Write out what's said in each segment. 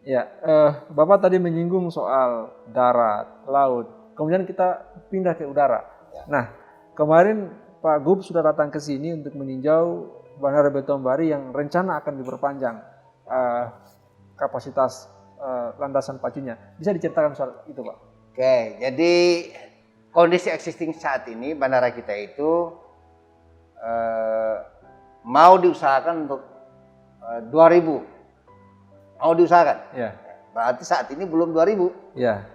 Ya, Bapak tadi menyinggung soal darat, laut, kemudian kita pindah ke udara. Ya. Nah, kemarin Pak Gub sudah datang ke sini untuk meninjau Bandara Beton Bari yang rencana akan diperpanjang kapasitas landasan pacunya. Bisa diceritakan soal itu, Pak? Oke, jadi kondisi existing saat ini bandara kita itu mau diusahakan untuk 2000. Mau diusahakan. Ya. Berarti saat ini belum 2000. Ya.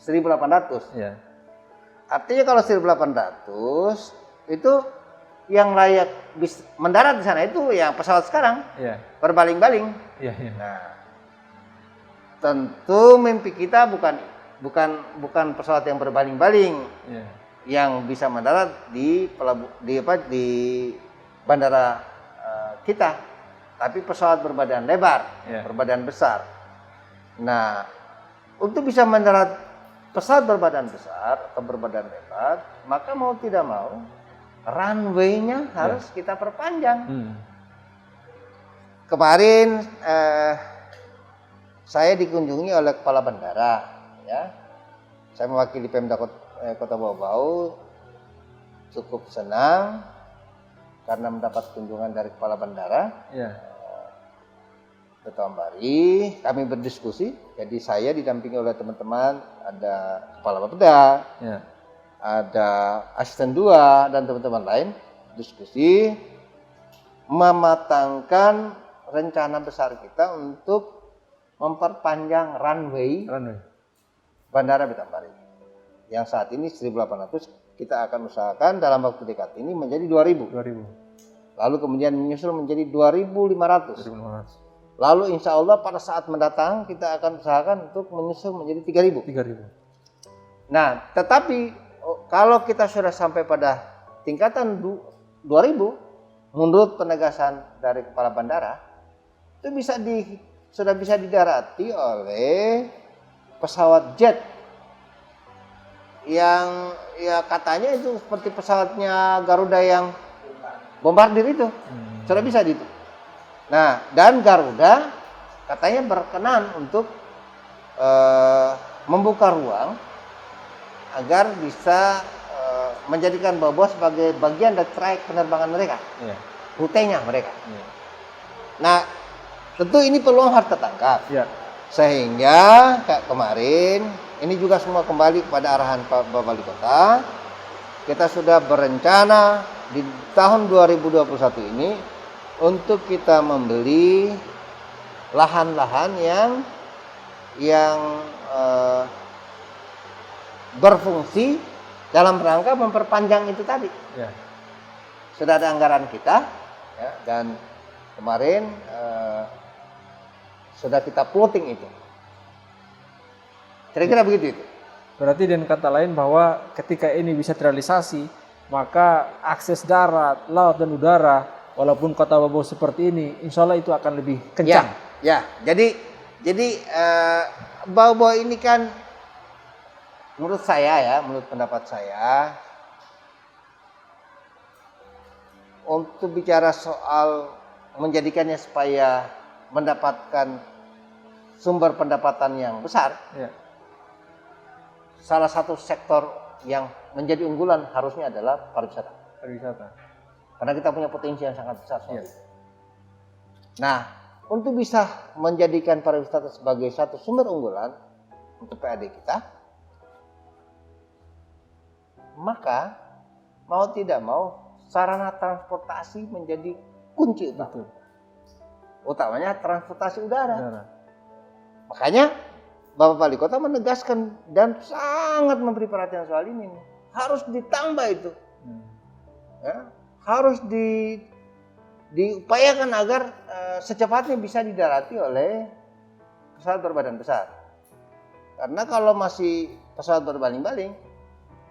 1800. Ya. Artinya kalau 1800 itu yang layak mendarat di sana itu yang pesawat sekarang. Ya. Berbaling-baling. Ya, ya. Nah, tentu mimpi kita bukan pesawat yang berbaling-baling. Ya. Yang bisa mendarat di bandara kita. Tapi pesawat berbadan lebar, berbadan besar. Nah, untuk bisa mendarat pesawat berbadan besar atau berbadan lebar, maka mau tidak mau runway-nya harus kita perpanjang. Kemarin saya dikunjungi oleh kepala bandara, ya. Saya mewakili Pemda Kota Bau-Bau, cukup senang karena mendapat kunjungan dari kepala bandara. Beton Bari, kami berdiskusi. Jadi saya didampingi oleh teman-teman, ada kepala Bapeda, ada asisten 2 dan teman-teman lain, diskusi mematangkan rencana besar kita untuk memperpanjang runway Bandara Beton Bari. Yang saat ini 1800, kita akan usahakan dalam waktu dekat ini menjadi 2000. Lalu kemudian menyusul menjadi 2500. Lalu insya Allah pada saat mendatang kita akan usahakan untuk menyusul menjadi 3000. Nah, tetapi kalau kita sudah sampai pada tingkatan 2000, menurut penegasan dari kepala bandara, itu sudah bisa didarati oleh pesawat jet yang ya katanya itu seperti pesawatnya Garuda yang bombardir itu. Sudah bisa itu. Nah, dan Garuda katanya berkenan untuk membuka ruang agar bisa menjadikan Bau-Bau sebagai bagian dari trayek penerbangan mereka, rutenya mereka. Nah, tentu ini peluang harus tertangkap. Sehingga kayak kemarin, ini juga semua kembali kepada arahan Pak Wali Kota. Kita sudah berencana di tahun 2021 ini untuk kita membeli lahan-lahan yang berfungsi dalam rangka memperpanjang itu tadi. Sudah ada anggaran kita, ya, dan kemarin sudah kita plotting itu. Kira-kira begitu itu. Berarti dengan kata lain bahwa ketika ini bisa terrealisasi, maka akses darat, laut dan udara walaupun kota Bau-Bau seperti ini, insya Allah itu akan lebih kencang. Ya. Jadi Bau-Bau ini kan, menurut pendapat saya, untuk bicara soal menjadikannya supaya mendapatkan sumber pendapatan yang besar, salah satu sektor yang menjadi unggulan harusnya adalah pariwisata. Karena kita punya potensi yang sangat besar. Nah, untuk bisa menjadikan pariwisata sebagai satu sumber unggulan untuk PAD kita, maka mau tidak mau sarana transportasi menjadi kunci utama. Utamanya transportasi udara. Makanya Bapak Wali Kota menegaskan dan sangat memberi perhatian soal ini. Harus ditambah itu. Ya, harus diupayakan agar secepatnya bisa didarati oleh pesawat berbadan besar. Karena kalau masih pesawat berbaling-baling,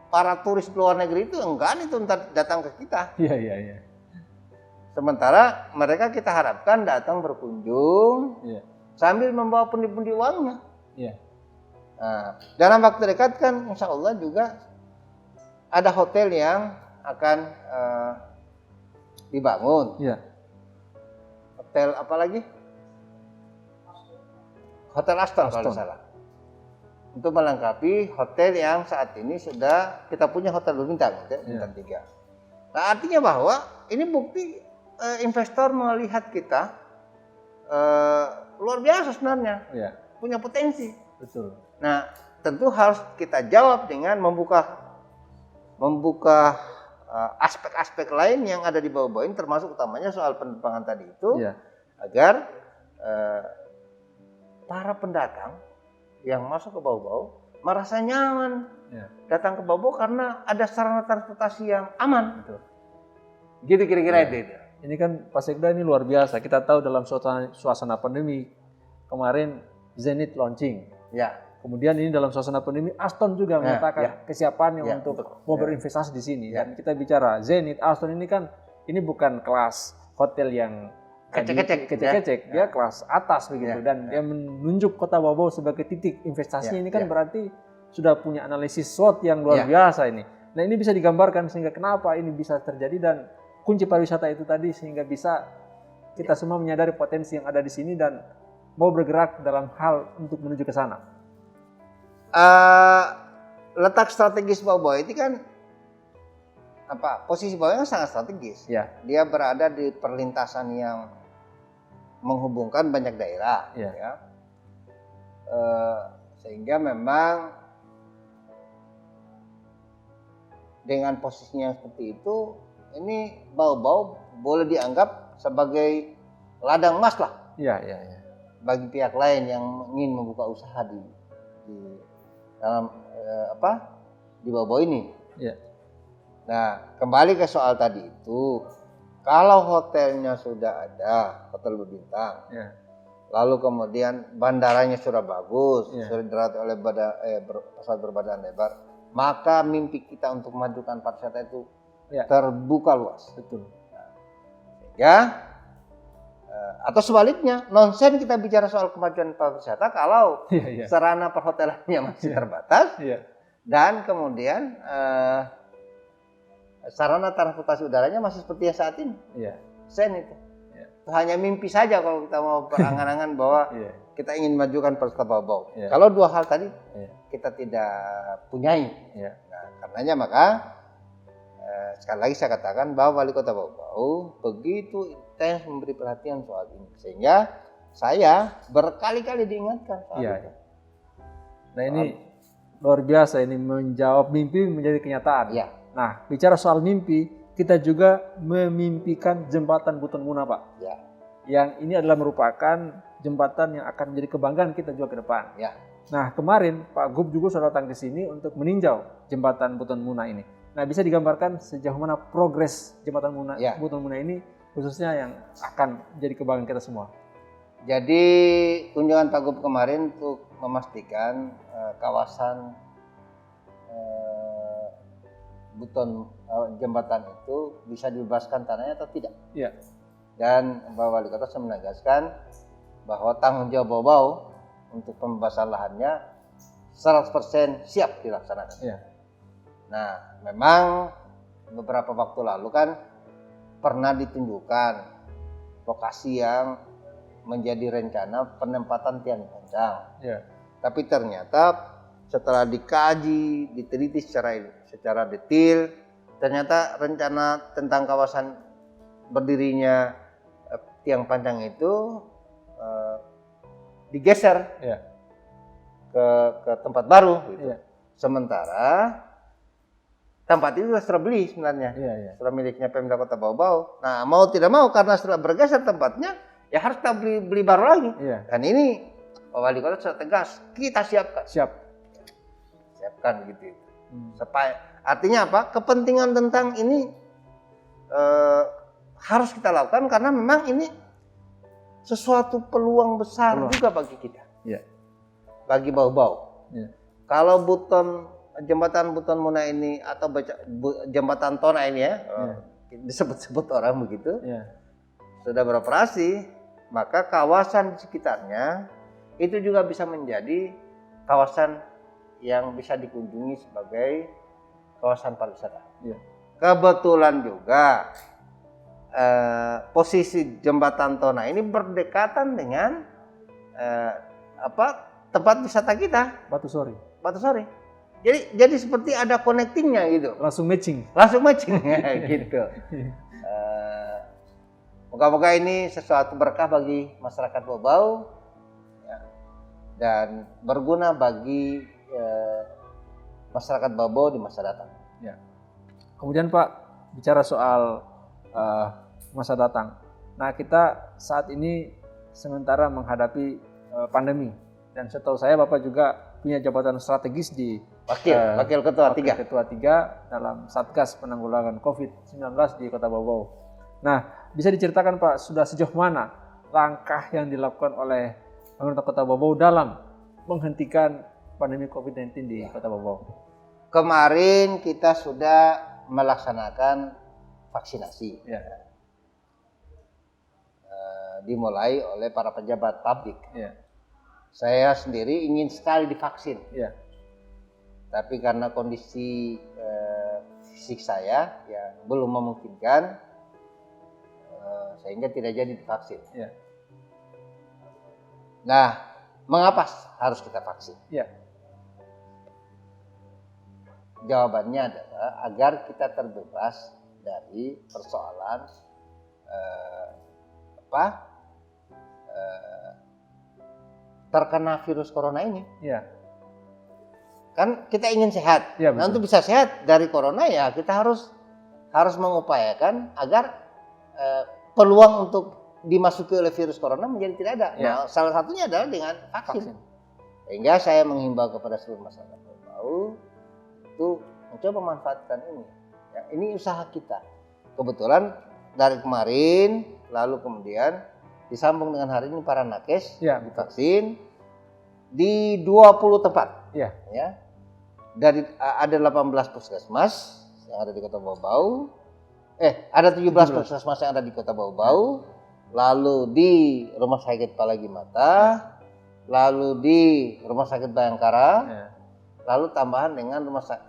para turis luar negeri itu enggan itu datang ke kita. Sementara mereka kita harapkan datang berkunjung sambil membawa pundi-pundi uangnya. Nah, dalam waktu dekat kan insya Allah juga ada hotel yang akan dibangun. Hotel apa lagi? Hotel Aston kalau tidak salah. Untuk melengkapi hotel yang saat ini sudah kita punya hotel berbintang, bintang 3. Nah, artinya bahwa ini bukti investor melihat kita luar biasa sebenarnya, punya potensi. Betul. Nah, tentu harus kita jawab dengan membuka aspek-aspek lain yang ada di bawah-bawah ini, termasuk utamanya soal penerbangan tadi itu, agar para pendatang yang masuk ke bawah-bawah merasa nyaman datang ke bawah-bawah karena ada sarana transportasi yang aman. Betul. Gitu kira-kira itu. Ini kan Pak Sekda ini luar biasa. Kita tahu dalam suasana pandemi kemarin Zenith launching. Kemudian ini dalam suasana pandemi Aston juga menyatakan kesiapannya untuk mau berinvestasi di sini. Dan kita bicara Zenith, Aston ini kan ini bukan kelas hotel yang kecek-kecek, dia kelas atas begitu. Dan dia menunjuk Kota Bau-Bau sebagai titik investasinya. Ini kan berarti sudah punya analisis SWOT yang luar biasa ini. Nah, ini bisa digambarkan sehingga kenapa ini bisa terjadi dan kunci pariwisata itu tadi sehingga bisa kita semua menyadari potensi yang ada di sini dan mau bergerak dalam hal untuk menuju ke sana. Letak strategis Bau-Bau itu kan posisi Bau-Bau sangat strategis. Dia berada di perlintasan yang menghubungkan banyak daerah, sehingga memang dengan posisinya seperti itu, ini Bau-Bau boleh dianggap sebagai ladang emas lah. Bagi pihak lain yang ingin membuka usaha di dalam di Bau-Bau ini. Nah, kembali ke soal tadi itu, kalau hotelnya sudah ada, hotel berbintang, lalu kemudian bandaranya sudah bagus, sudah dirawat oleh pesawat berbadan lebar, maka mimpi kita untuk memajukan pariwisata itu terbuka luas. Betul. Atau sebaliknya, nonsen kita bicara soal kemajuan pariwisata kalau sarana perhotelannya masih terbatas dan kemudian sarana transportasi udaranya masih seperti yang saat ini. Sen itu. Hanya mimpi saja kalau kita mau berangan-angan bahwa kita ingin majukan pariwisata Bau-Bau. Kalau dua hal tadi kita tidak punyai. Nah, karenanya maka sekali lagi saya katakan bahwa Wali Kota Bau-Bau begitu intens memberi perhatian soal ini sehingga saya berkali-kali diingatkan soal itu. Nah, ini luar biasa, ini menjawab mimpi menjadi kenyataan. Nah, bicara soal mimpi, kita juga memimpikan jembatan Buton Muna, Pak. Yang ini adalah merupakan jembatan yang akan menjadi kebanggaan kita juga ke depan. Nah, kemarin Pak Gub juga sudah datang ke sini untuk meninjau jembatan Buton Muna ini. Nah, bisa digambarkan sejauh mana progres jembatan Buton Muna ini, khususnya yang akan jadi kebanggaan kita semua. Jadi kunjungan Pak Gub kemarin untuk memastikan kawasan jembatan itu bisa dibebaskan tanahnya atau tidak. Dan Pak Wali Kota saya menegaskan bahwa tanggung jawab Bau-Bau untuk pembebasan lahannya 100% siap dilaksanakan. Nah, memang beberapa waktu lalu kan pernah ditunjukkan lokasi yang menjadi rencana penempatan tiang panjang. Tapi ternyata setelah dikaji, diteliti secara detail, ternyata rencana tentang kawasan berdirinya tiang panjang itu digeser ke tempat baru. Sementara tempat itu sudah terbeli sebenarnya, sudah miliknya Pemda Kota Bau-Bau. Nah, mau tidak mau karena setelah bergeser tempatnya, ya harus kita beli baru lagi. Dan ini Pak Wali Kota sudah tegas, kita siapkan. Siapkan gitu. Supaya artinya apa? Kepentingan tentang ini harus kita lakukan karena memang ini sesuatu peluang besar juga bagi kita. Bagi Bau-Bau. Kalau jembatan Buton Muna ini atau jembatan Tona ini disebut-sebut orang begitu, sudah beroperasi, maka kawasan di sekitarnya itu juga bisa menjadi kawasan yang bisa dikunjungi sebagai kawasan pariwisata. Kebetulan juga posisi jembatan Tona ini berdekatan dengan tempat wisata kita, Batu Sori. Batu Sori. Jadi seperti ada connectingnya gitu. Langsung matching. Gitu. Moga-moga ini sesuatu berkah bagi masyarakat Bau-Bau ya, dan berguna bagi masyarakat Bau-Bau di masa datang. Ya. Kemudian Pak, bicara soal masa datang. Nah, kita saat ini sementara menghadapi pandemi, dan setahu saya Bapak juga punya jabatan strategis di Wakil Ketua 3. Ketua 3 dalam Satgas Penanggulangan COVID-19 di Kota Bau-Bau. Nah, bisa diceritakan Pak, sudah sejauh mana langkah yang dilakukan oleh pemerintah Kota Bau-Bau dalam menghentikan pandemi COVID-19 di Kota Bau-Bau? Kemarin kita sudah melaksanakan vaksinasi. Ya. Dimulai oleh para pejabat publik. Ya. Saya sendiri ingin sekali divaksin. Ya. Tapi karena kondisi fisik saya yang belum memungkinkan, sehingga tidak jadi divaksin. Ya. Nah, mengapa harus kita vaksin? Ya. Jawabannya adalah agar kita terbebas dari persoalan terkena virus corona ini. Ya. Kan kita ingin sehat. Ya, nah, untuk bisa sehat dari corona ya kita harus mengupayakan agar peluang untuk dimasuki oleh virus corona menjadi tidak ada. Ya. Nah, salah satunya adalah dengan vaksin. Sehingga saya menghimbau kepada seluruh masyarakat Bau itu mencoba memanfaatkan ini. Ya, ini usaha kita. Kebetulan dari kemarin, lalu kemudian disambung dengan hari ini para nakes divaksin di 20 tempat. Ya. Ya. Dari ada 18 puskesmas yang ada di Kota Bau-Bau. Ada 17 puskesmas yang ada di Kota Bau-Bau. Lalu di Rumah Sakit Palagi Mata, lalu di Rumah Sakit Bayangkara, lalu tambahan dengan rumah sakit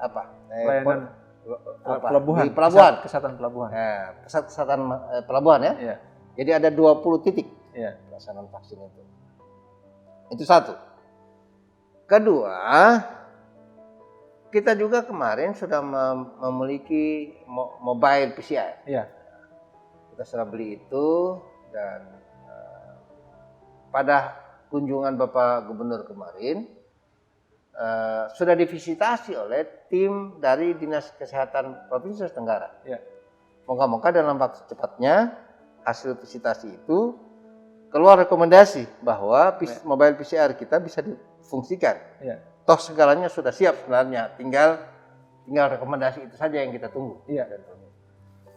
pelabuhan. Di pelabuhan. Kesehatan pelabuhan. Pusat kesehatan pelabuhan ya. Ya. Jadi ada 20 titik pelaksanaan vaksin itu. Itu satu. Kedua, kita juga kemarin sudah memiliki mobile PCR. Ya. Kita sudah beli itu dan pada kunjungan Bapak Gubernur kemarin sudah divisitasi oleh tim dari Dinas Kesehatan Provinsi Sulawesi Tenggara. Ya. Moga-moga dalam waktu cepatnya hasil visitasi itu keluar rekomendasi bahwa mobile PCR kita bisa difungsikan. Ya. Toh segalanya sudah siap sebenarnya, tinggal rekomendasi itu saja yang kita tunggu. Iya.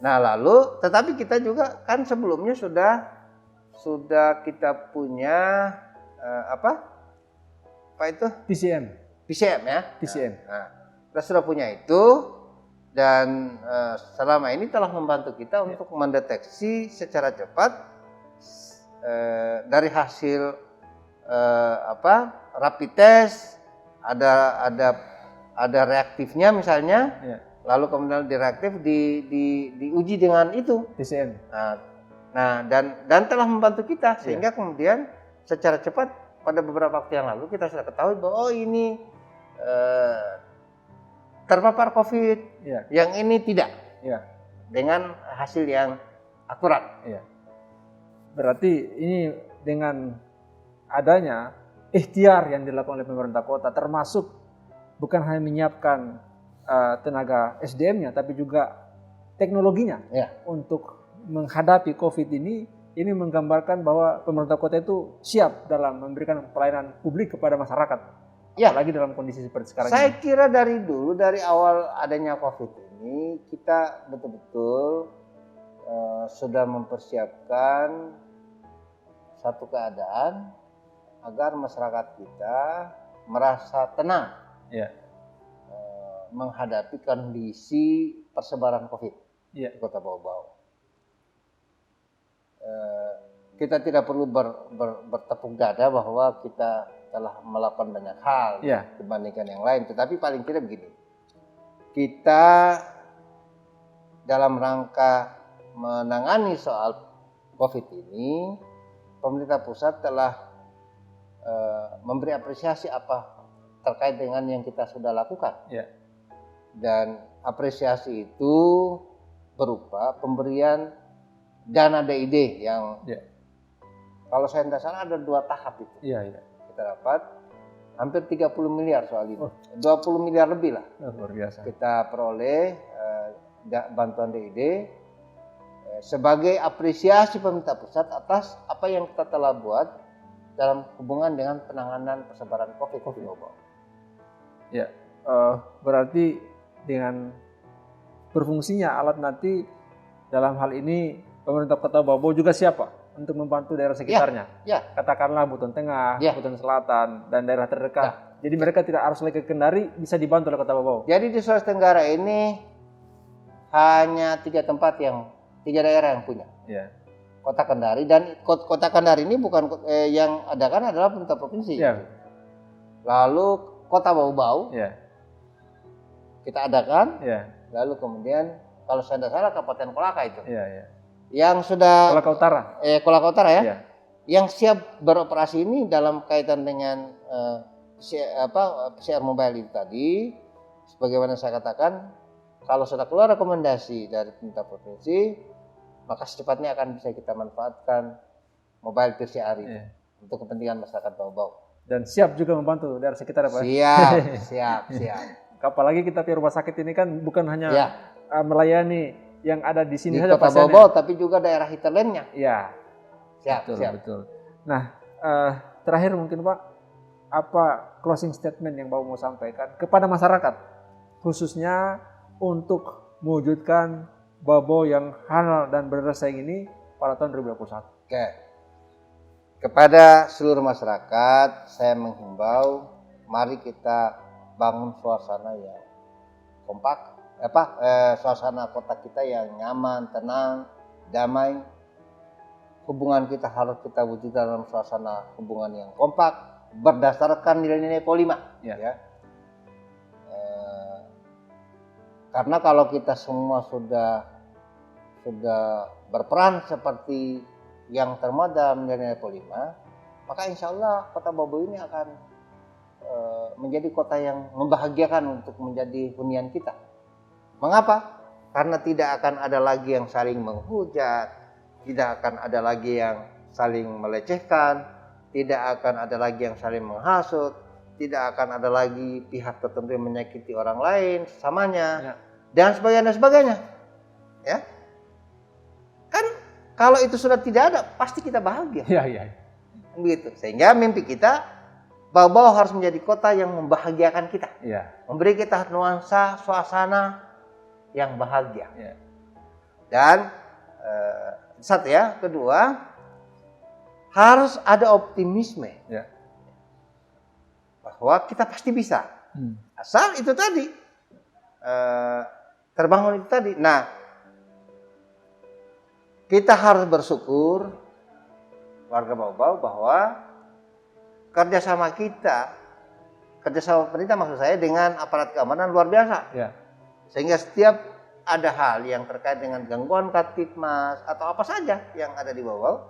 Nah lalu, tetapi kita juga kan sebelumnya sudah kita punya apa itu? PCM ya. PCM. Nah, kita sudah punya itu dan selama ini telah membantu kita untuk mendeteksi secara cepat dari hasil rapid test. Ada reaktifnya misalnya, lalu kemudian reaktif diuji dengan itu PCM. Nah dan telah membantu kita sehingga kemudian secara cepat pada beberapa waktu yang lalu kita sudah ketahui bahwa ini terpapar COVID, yang ini tidak, dengan hasil yang akurat. Berarti ini dengan adanya ikhtiar yang dilakukan oleh pemerintah kota, termasuk bukan hanya menyiapkan tenaga SDM-nya, tapi juga teknologinya untuk menghadapi COVID ini menggambarkan bahwa pemerintah kota itu siap dalam memberikan pelayanan publik kepada masyarakat, apalagi dalam kondisi seperti sekarang. Saya kira dari awal adanya COVID ini kita betul-betul sudah mempersiapkan satu keadaan agar masyarakat kita merasa tenang menghadapi kondisi persebaran COVID di Kota Bau-Bau. Kita tidak perlu bertepuk dada bahwa kita telah melakukan banyak hal dibandingkan yang lain, tetapi paling tidak begini, kita dalam rangka menangani soal COVID ini, pemerintah pusat telah memberi apresiasi apa terkait dengan yang kita sudah lakukan. Ya. Dan apresiasi itu berupa pemberian dana DID yang kalau saya tidak salah ada 2 tahap itu. Iya. Kita dapat hampir 30 miliar soal ini. 20 miliar lebih lah. Luar biasa. Kita peroleh bantuan DID sebagai apresiasi pemerintah pusat atas apa yang kita telah buat dalam hubungan dengan penanganan persebaran COVID di Bau-Bau. Ya, berarti dengan berfungsinya alat nanti dalam hal ini pemerintah Kota Bau-Bau juga siapa untuk membantu daerah sekitarnya. Ya. Katakanlah Buton Tengah, Buton Selatan, dan daerah terdekat. Jadi mereka tidak harus lagi ke Kendari, bisa dibantu oleh Kota Bau-Bau. Jadi di Sulawesi Tenggara ini hanya 3 daerah yang punya. Ya. Kota Kendari, dan Kota Kendari ini bukan yang adakan adalah pemerintah provinsi. Ya. Lalu Kota Bau-Bau kita adakan. Lalu kemudian kalau saya tidak salah Kabupaten Kolaka itu. Yang sudah Kolaka Utara. Kolaka Utara ya. Yang siap beroperasi ini dalam kaitan dengan PCR mobile itu tadi, sebagaimana saya katakan, kalau sudah keluar rekomendasi dari pemerintah provinsi, maka secepatnya akan bisa kita manfaatkan mobile PCR itu untuk kepentingan masyarakat Bau-Bau. Dan siap juga membantu daerah sekitar, Pak. Siap. Apalagi kita di rumah sakit ini kan bukan hanya melayani yang ada di sini di saja Kota Bau-Bau, tapi juga daerah lainnya. Iya. Siap. Betul. Nah, terakhir mungkin Pak, apa closing statement yang Bapak mau sampaikan kepada masyarakat, khususnya untuk mewujudkan Bau-Bau yang halal dan bersaing ini pada tahun 2021? Oke. Kepada seluruh masyarakat, saya menghimbau, mari kita bangun suasana yang kompak. Suasana kota kita yang nyaman, tenang, damai. Hubungan kita harus kita wujudkan dalam suasana hubungan yang kompak berdasarkan nilai-nilai PO5. Karena kalau kita semua sudah berperan seperti yang termuat dalam nilai-nilai PO5, maka insya Allah Kota Bau-Bau ini akan menjadi kota yang membahagiakan untuk menjadi hunian kita. Mengapa? Karena tidak akan ada lagi yang saling menghujat, tidak akan ada lagi yang saling melecehkan, tidak akan ada lagi yang saling menghasut, tidak akan ada lagi pihak tertentu yang menyakiti orang lain sesamanya, dan sebagainya. Ya, kan kalau itu sudah tidak ada, pasti kita bahagia. Begitu. Sehingga mimpi kita, Bau-Bau harus menjadi kota yang membahagiakan kita, memberi kita nuansa, suasana yang bahagia. Dan satu ya, kedua harus ada optimisme bahwa kita pasti bisa, asal itu tadi terbangun itu tadi. Nah, kita harus bersyukur warga Bau-Bau bahwa kerjasama pemerintah maksud saya dengan aparat keamanan luar biasa. Sehingga setiap ada hal yang terkait dengan gangguan Kamtibmas atau apa saja yang ada di Bau-Bau,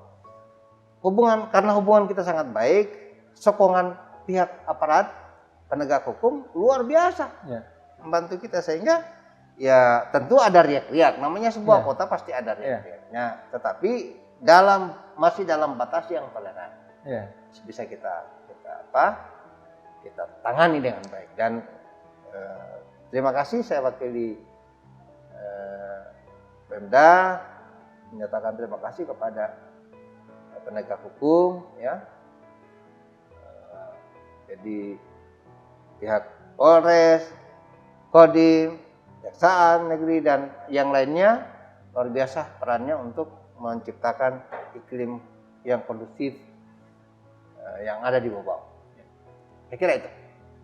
karena hubungan kita sangat baik, sokongan pihak aparat penegak hukum luar biasa membantu kita, sehingga ya tentu ada riak-riak, namanya sebuah kota pasti ada riak-riaknya, tetapi masih dalam batas yang toleran, bisa kita tangani dengan baik. Dan terima kasih, saya wakili Pemda menyatakan terima kasih kepada penegak hukum, jadi pihak Polres, Kodim, Kejaksaan Negeri dan yang lainnya, luar biasa perannya untuk menciptakan iklim yang kondusif yang ada di Bau-Bau. Saya kira itu.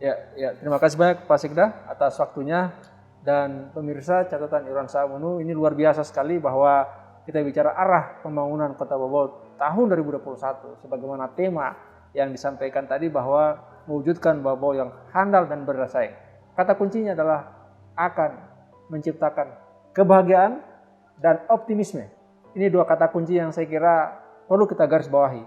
Ya, terima kasih banyak Pak Sekda atas waktunya. Dan pemirsa, catatan Irwan Saamunu, ini luar biasa sekali bahwa kita bicara arah pembangunan Kota Bau-Bau tahun 2021 sebagaimana tema yang disampaikan tadi, bahwa mewujudkan Bau-Bau yang handal dan bersaing. Kata kuncinya adalah akan menciptakan kebahagiaan dan optimisme. Ini 2 kata kunci yang saya kira perlu kita garis bawahi.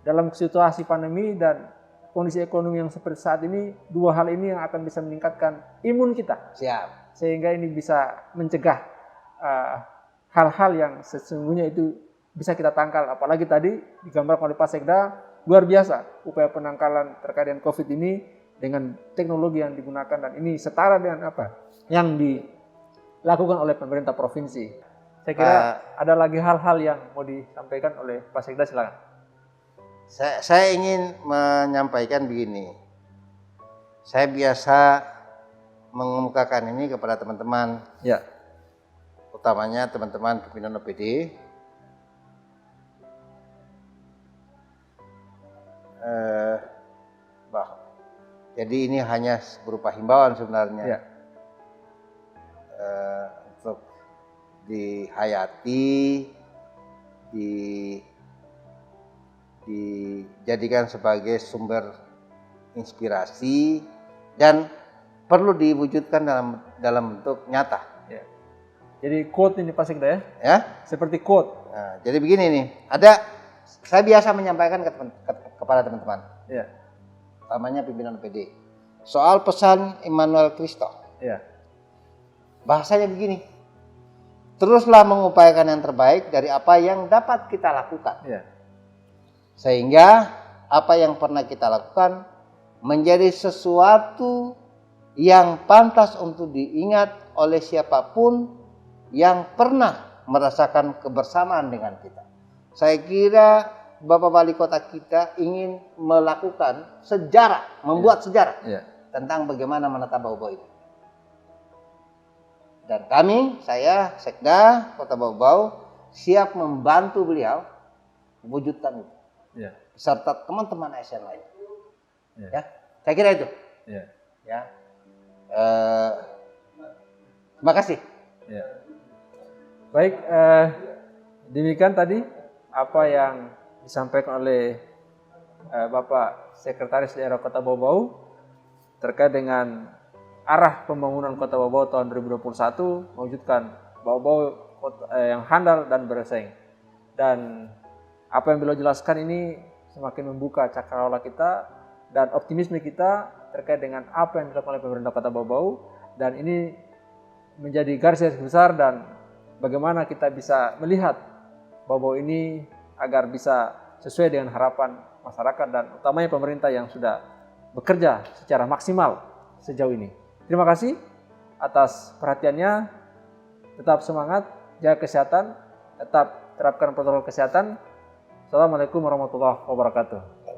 dalam situasi pandemi dan kondisi ekonomi yang seperti saat ini, dua hal ini yang akan bisa meningkatkan imun kita. Siap. Sehingga ini bisa mencegah hal-hal yang sesungguhnya itu bisa kita tangkal. Apalagi tadi digambarkan oleh Pak Sekda, luar biasa upaya penangkalan terkait dengan COVID ini dengan teknologi yang digunakan, dan ini setara dengan apa yang dilakukan oleh pemerintah provinsi. Saya kira ada lagi hal-hal yang mau disampaikan oleh Pak Sekda, silakan. Saya ingin menyampaikan begini. Saya biasa mengemukakan ini kepada teman-teman, ya, utamanya teman-teman pimpinan OPD. Jadi ini hanya berupa himbauan sebenarnya, ya, untuk dihayati, dijadikan sebagai sumber inspirasi dan perlu diwujudkan dalam bentuk nyata. Ya. Jadi quote ini Pak Sekda, Ya, seperti quote. Nah, jadi begini nih, saya biasa menyampaikan kepada teman-teman, Ya, utamanya pimpinan PD, soal pesan Immanuel Christo. ya, Bahasanya begini, teruslah mengupayakan yang terbaik dari apa yang dapat kita lakukan. ya, Sehingga apa yang pernah kita lakukan menjadi sesuatu yang pantas untuk diingat oleh siapapun yang pernah merasakan kebersamaan dengan kita. Saya kira Bapak Wali Kota kita ingin melakukan sejarah, membuat sejarah tentang bagaimana menata Bau-Bau itu. Dan saya Sekda Kota Bau-Bau siap membantu beliau mewujudkan itu, beserta teman-teman ASN lain. Ya, saya kira itu. Ya, terima kasih. Baik, demikian tadi apa yang disampaikan oleh Bapak Sekretaris Daerah Kota Bau-Bau terkait dengan arah pembangunan Kota Bau-Bau tahun 2021, mewujudkan Bau-Bau yang handal dan bersaing. Dan apa yang beliau jelaskan ini semakin membuka cakrawala kita dan optimisme kita terkait dengan apa yang dilakukan oleh pemerintah Kota Bau-Bau, dan ini menjadi garis besar dan bagaimana kita bisa melihat Bau-Bau ini agar bisa sesuai dengan harapan masyarakat dan utamanya pemerintah yang sudah bekerja secara maksimal sejauh ini. Terima kasih atas perhatiannya. Tetap semangat, jaga kesehatan, tetap terapkan protokol kesehatan. Assalamualaikum warahmatullahi wabarakatuh.